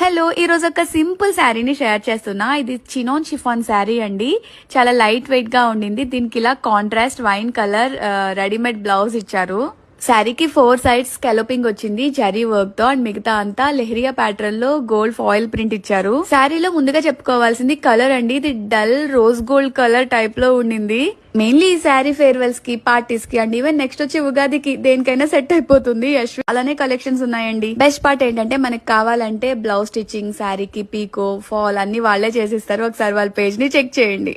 Hello, ఈ రోజు ఒక సింపుల్ శారీని షేర్ చేస్తున్నా. ఇది చినోన్ షిఫాన్ శారీ అండి. చాలా లైట్ వెయిట్ గా ఉండింది. దీనికి ఇలా contrast wine colour readymade blouse ఇచ్చారు. శారీకి 4 సైడ్స్ స్కాలోపింగ్ వచ్చింది జరీ వర్క్ తో, అండ్ మిగతా అంతా లెహరియా ప్యాటర్న్ లో గోల్డ్ ఫాయిల్ ప్రింట్ ఇచ్చారు. శారీలో ముందుగా చెప్పుకోవాల్సింది కలర్ అండి. ఇది dull rose gold colour type లో ఉండింది. మెయిన్లీ ఈ శారీ ఫేర్వెల్స్ కి, పార్టీస్ కి అండ్ ఈవెన్ నెక్స్ట్ వచ్చే ఉగాదికి దేనికైనా సెట్ అయిపోతుంది. అలానే కలెక్షన్స్ ఉన్నాయండి. బెస్ట్ పార్ట్ ఏంటంటే మనకి కావాలంటే బ్లౌజ్ స్టిచ్చింగ్, శారీకి పీకో, ఫాల్ అన్ని వాళ్లే చేసిస్తారు. ఒకసారి వాళ్ళ పేజ్ ని చెక్ చేయండి.